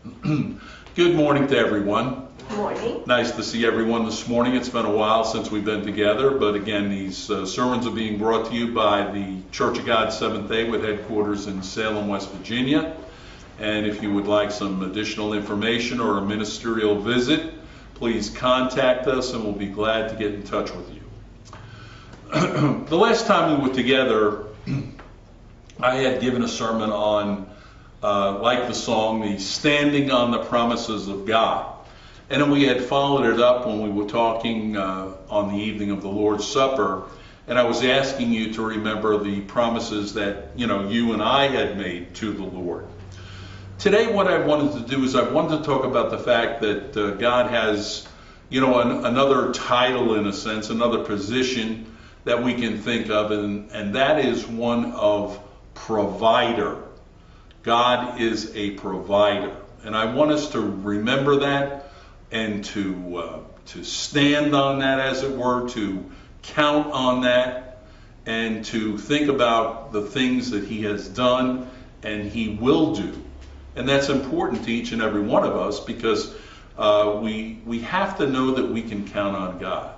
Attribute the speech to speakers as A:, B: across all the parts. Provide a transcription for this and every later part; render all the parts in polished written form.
A: Good morning to everyone.
B: Good morning.
A: Nice to see everyone this morning. It's been a while since we've been together, but again, these sermons are being brought to you by the Church of God Seventh-day with headquarters in Salem, West Virginia. And if you would like some additional information or a ministerial visit, please contact us and we'll be glad to get in touch with you. The last time we were together, I had given a sermon on, like the song, the standing on the promises of God. And then we had followed it up when we were talking on the evening of the Lord's Supper. And I was asking you to remember the promises that, you and I had made to the Lord. Today what I wanted to do is I wanted to talk about the fact that God has, another title in a sense, another position that we can think of, and that is one of provider. God is a provider. And I want us to remember that and to stand on that, as it were, to count on that, and to think about the things that He has done and He will do. And that's important to each and every one of us because we have to know that we can count on God.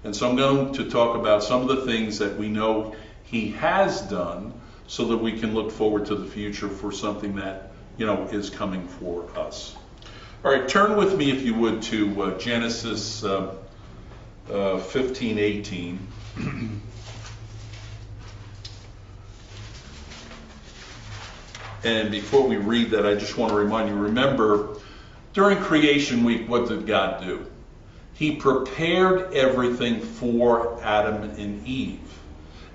A: And so I'm going to talk about some of the things that we know He has done so that we can look forward to the future for something that, is coming for us. All right, turn with me, if you would, to Genesis 15:18. And before we read that, I just want to remind you, remember, during creation week, what did God do? He prepared everything for Adam and Eve.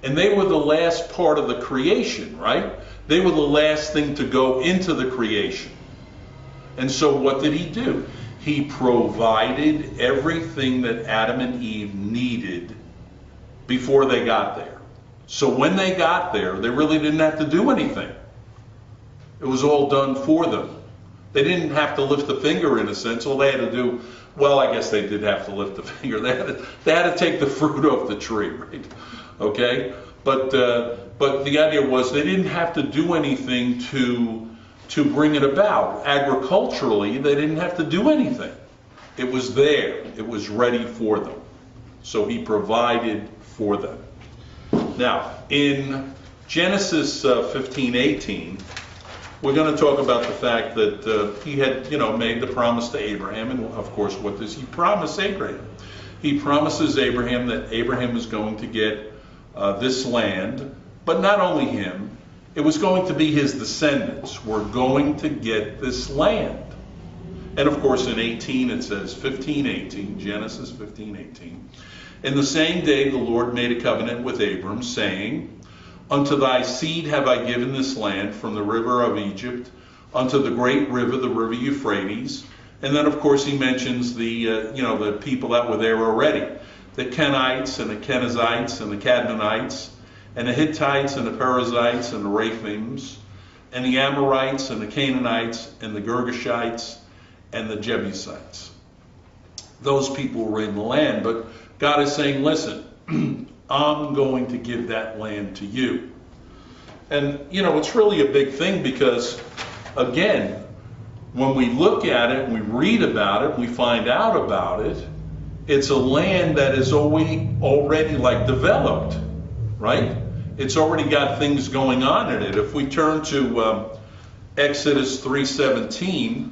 A: And they were the last part of the creation, right? They were the last thing to go into the creation. And so what did He do? He provided everything that Adam and Eve needed before they got there. So when they got there, they really didn't have to do anything. It was all done for them. They didn't have to lift a finger, in a sense. All they had to do, well, I guess they did have to lift a finger. They had to take the fruit off the tree, right? Okay? But the idea was they didn't have to do anything to bring it about. Agriculturally, they didn't have to do anything. It was there. It was ready for them. So He provided for them. Now, in Genesis 15:18, we're going to talk about the fact that He had, made the promise to Abraham. And of course, what does He promise Abraham? He promises Abraham that Abraham is going to get this land, but not only him, it was going to be his descendants were going to get this land. And of course in 18 it says, 15:18, Genesis 15:18, in the same day the Lord made a covenant with Abram, saying, unto thy seed have I given this land from the river of Egypt unto the great river, the river Euphrates. And then of course He mentions the people that were there already. The Kenites and the Kenizzites and the Cadmonites and the Hittites and the Perizzites and the Raphims and the Amorites and the Canaanites and the Girgashites and the Jebusites. Those people were in the land, but God is saying, listen, I'm going to give that land to you. And, it's really a big thing because, again, when we look at it, we read about it, we find out about it, it's a land that is already like developed, right? It's already got things going on in it. If we turn to Exodus 3:17,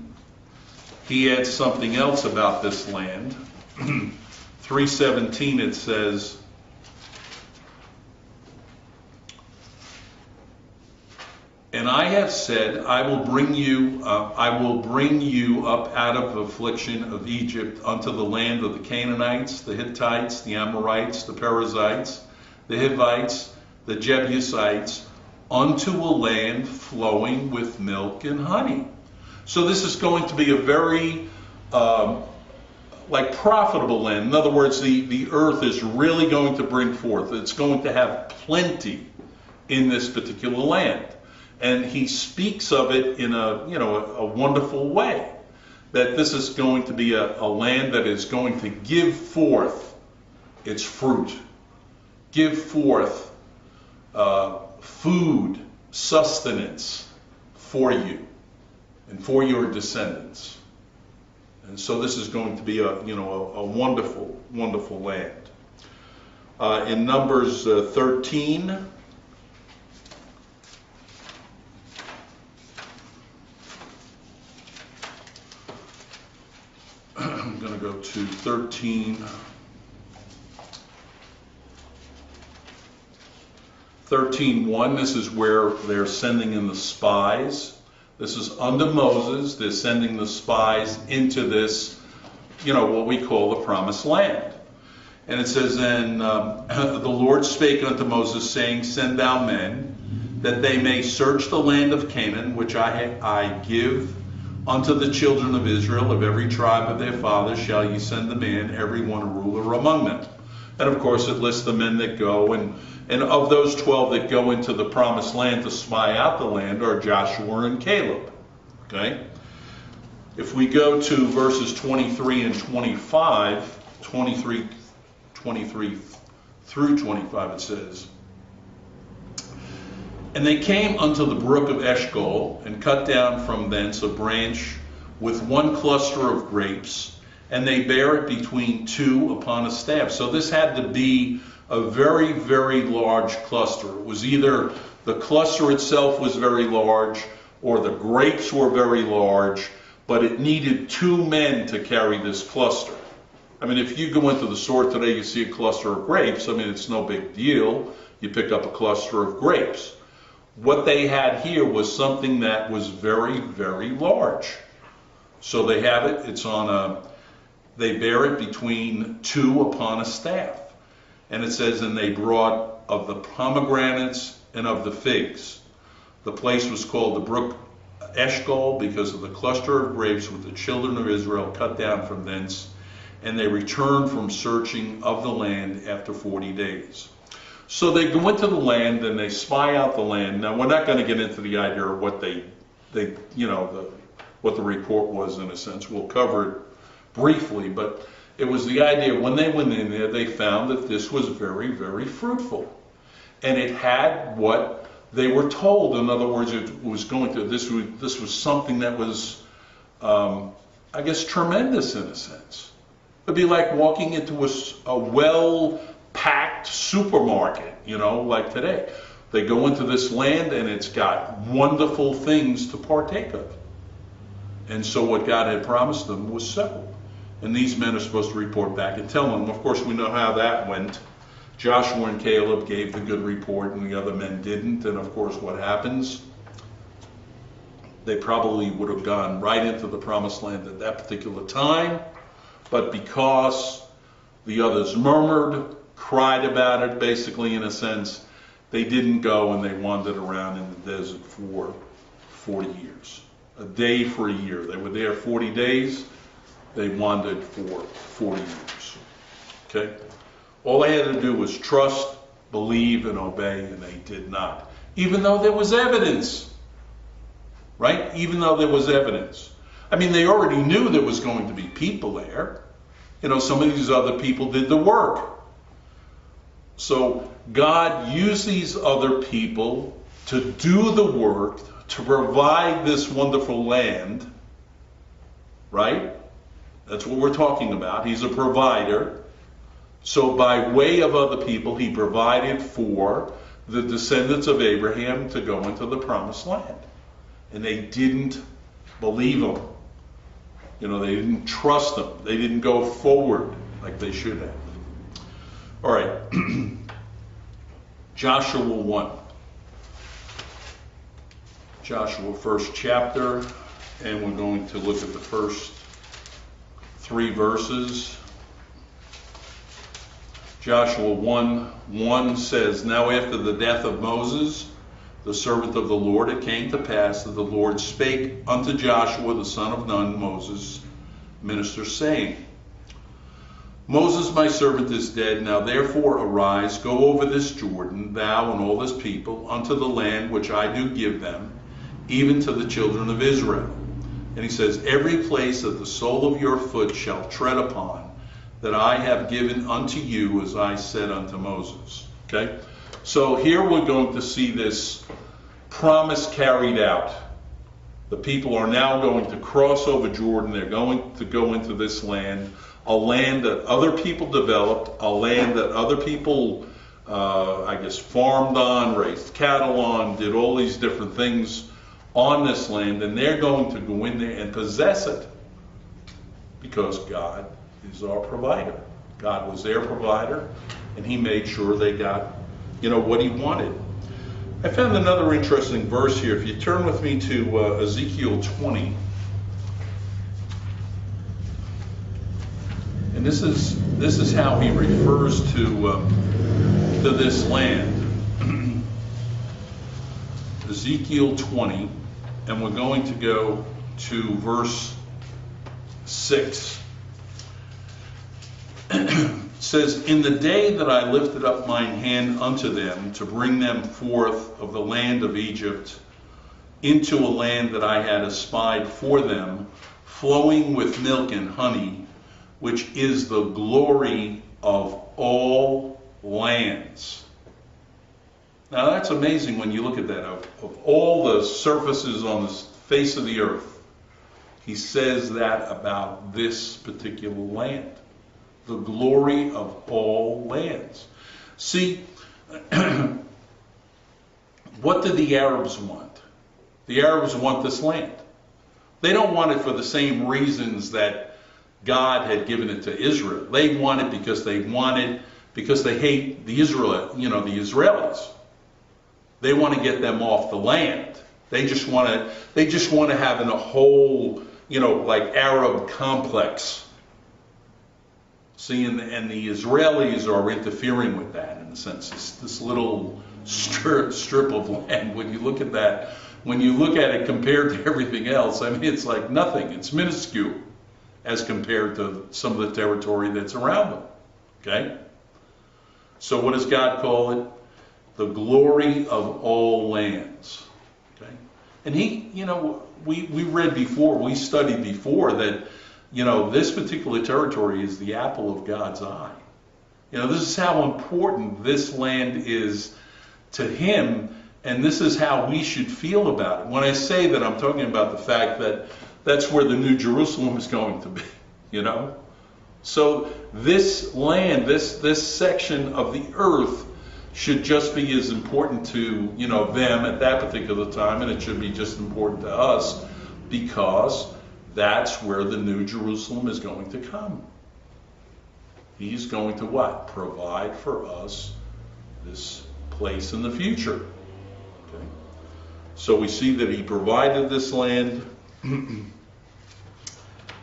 A: He adds something else about this land. 3:17 it says, and I have said, I will bring you up out of affliction of Egypt unto the land of the Canaanites, the Hittites, the Amorites, the Perizzites, the Hivites, the Jebusites, unto a land flowing with milk and honey. So this is going to be a very profitable land. In other words, the earth is really going to bring forth. It's going to have plenty in this particular land. And He speaks of it in a wonderful way, that this is going to be a land that is going to give forth its fruit, give forth food, sustenance for you. and for your descendants. And so this is going to be a wonderful, wonderful land. In Numbers 13, I'm going to go to 13:1. This is where they're sending in the spies. This is under Moses. They're sending the spies into this, what we call the promised land. And it says, and the Lord spake unto Moses, saying, send thou men, that they may search the land of Canaan, which I give unto the children of Israel. Of every tribe of their fathers shall ye send a man, every one a ruler among them. And of course it lists the men that go, and of those 12 that go into the promised land to spy out the land are Joshua and Caleb. Okay? If we go to verses 23 and 25, 23 through 25, it says, and they came unto the brook of Eshcol, and cut down from thence a branch with one cluster of grapes, and they bare it between two upon a staff. So this had to be a very, very large cluster. It was either the cluster itself was very large, or the grapes were very large, but it needed 2 men to carry this cluster. I mean, if you go into the store today, you see a cluster of grapes. I mean, it's no big deal. You pick up a cluster of grapes. What they had here was something that was very, very large. So they have it. It's they bear it between 2 upon a staff. And it says, and they brought of the pomegranates and of the figs. The place was called the brook Eshcol because of the cluster of grapes which the children of Israel cut down from thence. And they returned from searching of the land after 40 days. So they go into the land and they spy out the land. Now we're not going to get into the idea of what what the report was in a sense. We'll cover it briefly, but it was the idea when they went in there, they found that this was very, very fruitful. And it had what they were told. In other words, it was this was something that was, I guess, tremendous in a sense. It'd be like walking into a well-packed supermarket, like today. They go into this land and it's got wonderful things to partake of. And so what God had promised them was so. And these men are supposed to report back and tell them. Of course, we know how that went. Joshua and Caleb gave the good report and the other men didn't. And of course, what happens? They probably would have gone right into the promised land at that particular time. But because the others murmured, cried about it, basically in a sense, they didn't go and they wandered around in the desert for 40 years. A day for a year. They were there 40 days. They wandered for 40 years. Okay? All they had to do was trust, believe, and obey, and they did not. Even though there was evidence. Right? Even though there was evidence. I mean, they already knew there was going to be people there. Some of these other people did the work. So God used these other people to do the work, to provide this wonderful land. Right? That's what we're talking about. He's a provider. So by way of other people, he provided for the descendants of Abraham to go into the promised land. And they didn't believe him. They didn't trust him. They didn't go forward like they should have. All right. Joshua 1. Joshua, first chapter. And we're going to look at the first 3 verses. Joshua 1:1 says, now after the death of Moses, the servant of the Lord, it came to pass that the Lord spake unto Joshua, the son of Nun, Moses' minister, saying, Moses, my servant, is dead. Now therefore arise, go over this Jordan, thou and all this people, unto the land which I do give them, even to the children of Israel. And he says, every place that the sole of your foot shall tread upon, that I have given unto you, as I said unto Moses. Okay? So here we're going to see this promise carried out. The people are now going to cross over Jordan. They're going to go into this land, a land that other people developed, a land that other people, farmed on, raised cattle on, did all these different things on this land, and they're going to go in there and possess it because God is our provider. God was their provider, and he made sure they got, what he wanted. I found another interesting verse here. If you turn with me to Ezekiel 20, and this is how he refers to this land. Ezekiel 20, and we're going to go to verse 6. Says, in the day that I lifted up mine hand unto them to bring them forth of the land of Egypt into a land that I had espied for them, flowing with milk and honey, which is the glory of all lands. Now that's amazing when you look at that. Of all the surfaces on the face of the earth, he says that about this particular land. The glory of all lands. See, what did the Arabs want? The Arabs want this land. They don't want it for the same reasons that God had given it to Israel. They want it because they hate the Israelis. They want to get them off the land. They just want to have a whole, like Arab complex. See, and the Israelis are interfering with that in a sense. This little strip of land, when you look at that, when you look at it compared to everything else, I mean, it's like nothing. It's minuscule as compared to some of the territory that's around them. Okay? So what does God call it? The glory of all lands. Okay? And we read before, we studied before that, this particular territory is the apple of God's eye. This is how important this land is to him, and this is how we should feel about it. When I say that, I'm talking about the fact that that's where the New Jerusalem is going to be, So this land, this section of the earth should just be as important to, them at that particular time, and it should be just important to us because that's where the New Jerusalem is going to come. He's going to what? Provide for us this place in the future. Okay? So we see that he provided this land, and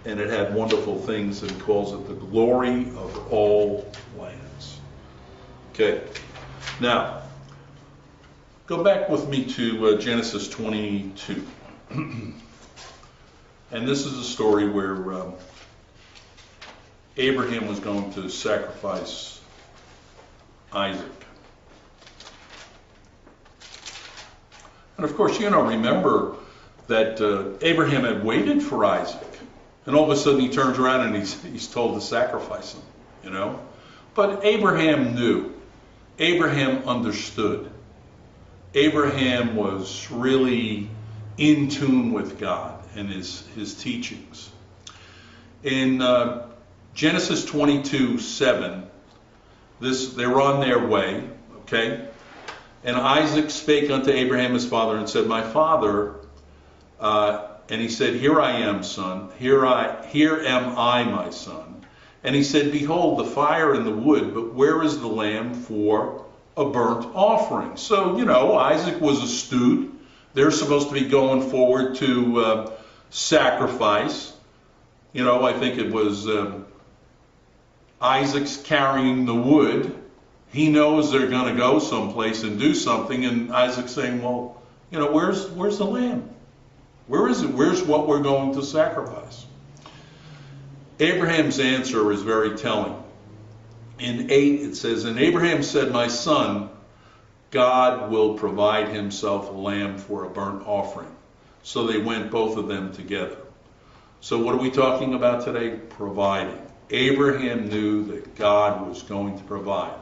A: it had wonderful things, and calls it the glory of all lands. Okay. Now, go back with me to Genesis 22. And this is a story where Abraham was going to sacrifice Isaac. And of course, remember that Abraham had waited for Isaac. And all of a sudden he turns around and he's told to sacrifice him, But Abraham knew. Abraham understood. Abraham was really in tune with God and his teachings. In Genesis 22:7, they're on their way, okay? And Isaac spake unto Abraham his father and said, my father, and he said, here I am, son. Here am I, my son. And he said, behold, the fire and the wood, but where is the lamb for a burnt offering? So, Isaac was astute. They're supposed to be going forward to sacrifice. I think it was Isaac's carrying the wood. He knows they're going to go someplace and do something, and Isaac's saying, well, where's the lamb? Where is it? Where's what we're going to sacrifice? Abraham's answer is very telling. In 8 it says, and Abraham said, my son, God will provide himself a lamb for a burnt offering. So they went, both of them together. So what are we talking about today? Providing. Abraham knew that God was going to provide.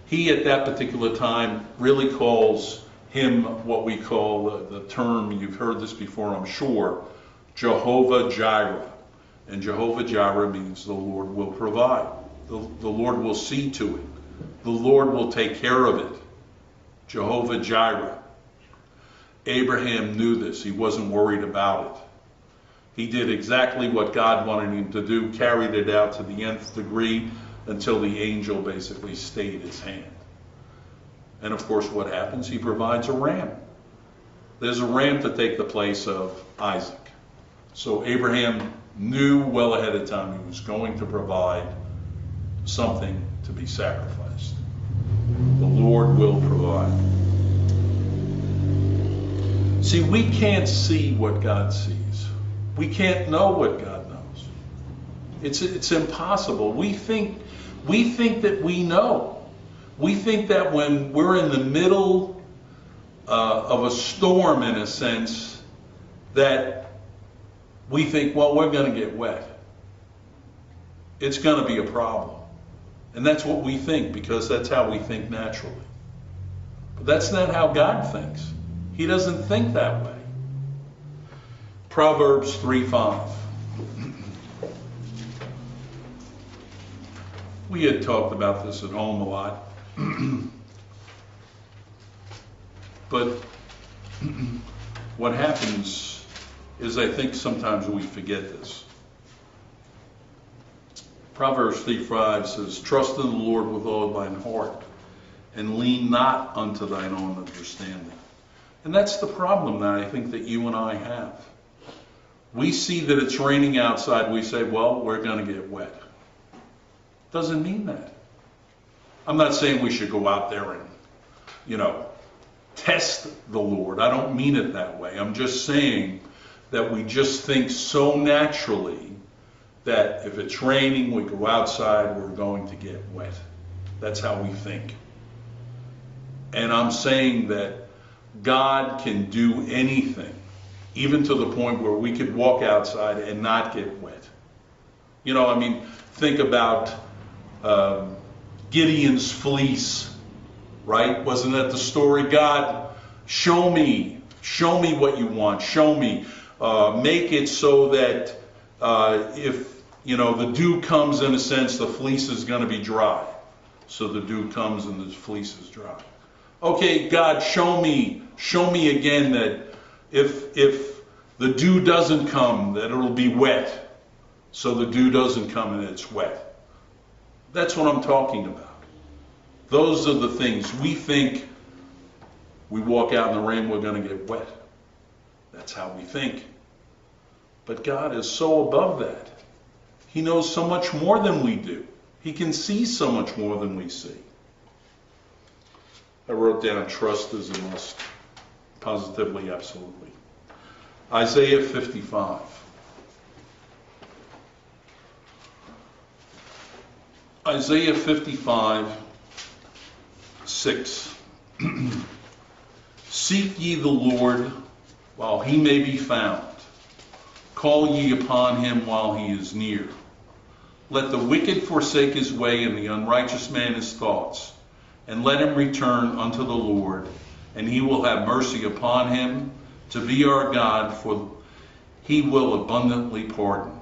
A: He, at that particular time, really calls him what we call the term, you've heard this before, I'm sure, Jehovah Jireh. And Jehovah Jireh means the Lord will provide. The Lord will see to it. The Lord will take care of it. Jehovah Jireh. Abraham knew this. He wasn't worried about it. He did exactly what God wanted him to do, carried it out to the nth degree until the angel basically stayed his hand. And of course, what happens? He provides a ram. There's a ram to take the place of Isaac. So Abraham knew well ahead of time he was going to provide something to be sacrificed. The Lord will provide. See, we can't see what God sees. We can't know what God knows. It's impossible. We think that we know. We think that when we're in the middle of a storm, in a sense, that we think, well, we're going to get wet. It's going to be a problem. And that's what we think, because that's how we think naturally. But that's not how God thinks. He doesn't think that way. Proverbs 3:5. We had talked about this at home a lot. But what happens is, I think sometimes we forget this. Proverbs 3:5 says, "Trust in the Lord with all thine heart, and lean not unto thine own understanding." And that's the problem that I think that you and I have. We see that it's raining outside, we say, well, we're going to get wet. Doesn't mean that. I'm not saying we should go out there and, test the Lord. I don't mean it that way. I'm just saying that we just think so naturally that if it's raining, we go outside, we're going to get wet. That's how we think. And I'm saying that God can do anything, even to the point where we could walk outside and not get wet. Think about Gideon's fleece, right? Wasn't that the story? God, show me what you want. Show me. Make it so that if the dew comes, in a sense, the fleece is going to be dry. So the dew comes and the fleece is dry. Okay, God, show me again that if the dew doesn't come, that it'll be wet. So the dew doesn't come and it's wet. That's what I'm talking about. Those are the things. We think we walk out in the rain, we're going to get wet. That's how we think. But God is so above that. He knows so much more than we do. He can see so much more than we see. I wrote down, trust is a must. Positively, absolutely. Isaiah 55. Isaiah 55, 6. Seek ye the Lord while he may be found. Call ye upon him while he is near. Let the wicked forsake his way, and the unrighteous man his thoughts. And let him return unto the Lord, and he will have mercy upon him, to be our God, for he will abundantly pardon.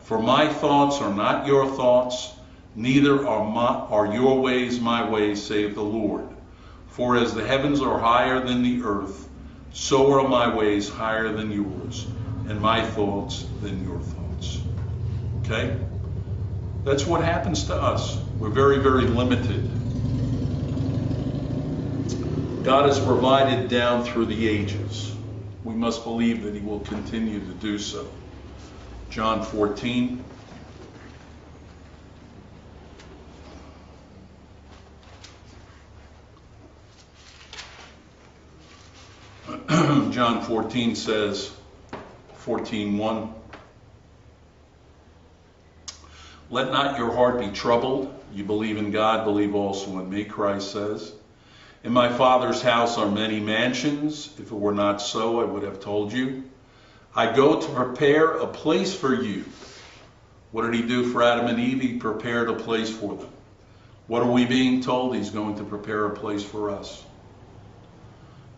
A: For my thoughts are not your thoughts, neither are your ways my ways, save the Lord. For as the heavens are higher than the earth, so are my ways higher than yours, and my thoughts than your thoughts. Okay? That's what happens to us. We're very, very limited. God has provided down through the ages. We must believe that he will continue to do so. John 14. John 14 says, 14:1. Let not your heart be troubled. You believe in God, believe also in me, Christ says. In my Father's house are many mansions. If it were not so, I would have told you. I go to prepare a place for you. What did he do for Adam and Eve? He prepared a place for them. What are we being told? He's going to prepare a place for us.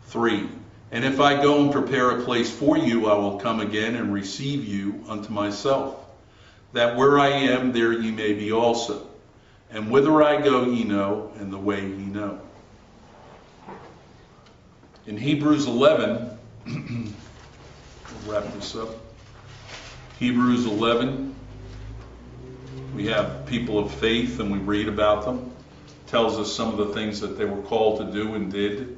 A: 3. And if I go and prepare a place for you, I will come again and receive you unto myself, that where I am, there ye may be also. And whither I go ye know, and the way ye know. In Hebrews 11, we'll wrap this up. Hebrews 11, we have people of faith and we read about them. It tells us some of the things that they were called to do and did.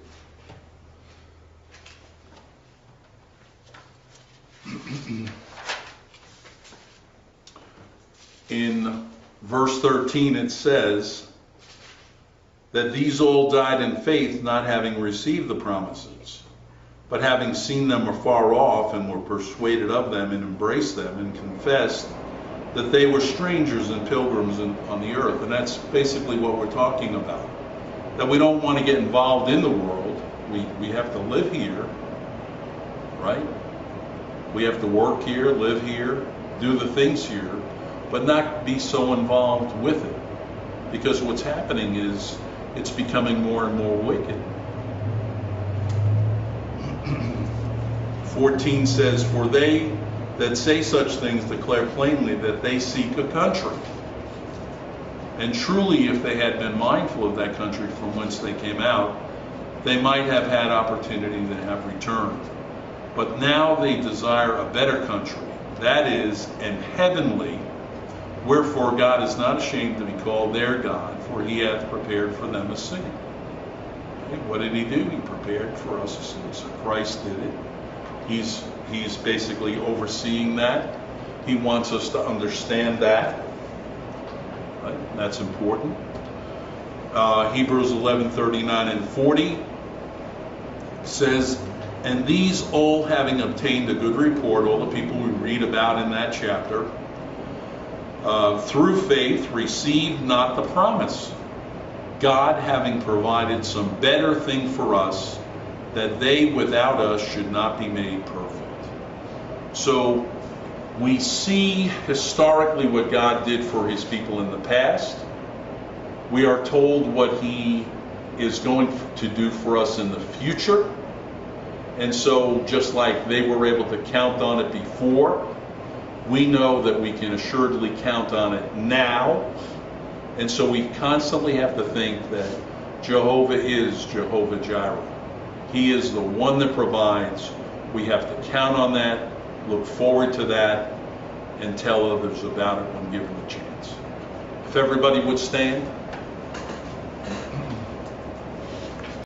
A: In verse 13 it says that these all died in faith, not having received the promises, but having seen them afar off, and were persuaded of them, and embraced them, and confessed that they were strangers and pilgrims on the earth. And that's basically what we're talking about. That we don't want to get involved in the world. We have to live here, right? We have to work here, live here, do the things here, but not be so involved with it. Because what's happening is it's becoming more and more wicked. 14 says, for they that say such things declare plainly that they seek a country. And truly, if they had been mindful of that country from whence they came out, they might have had opportunity to have returned. But now they desire a better country, that is, an heavenly. Wherefore God is not ashamed to be called their God, for he hath prepared for them a city. Okay, what did he do? He prepared for us a city. So Christ did it. He's basically overseeing that. He wants us to understand that. Right? That's important. Hebrews 11:39 and 40 says, and these all having obtained a good report, all the people we read about in that chapter, through faith received not the promise, God having provided some better thing for us, that they without us should not be made perfect. So we see historically what God did for his people in the past. We are told what he is going to do for us in the future. And so just like they were able to count on it before, we know that we can assuredly count on it now. And so we constantly have to think that Jehovah is Jehovah Jireh. He is the one that provides. We have to count on that, look forward to that, and tell others about it when given the chance. If everybody would stand.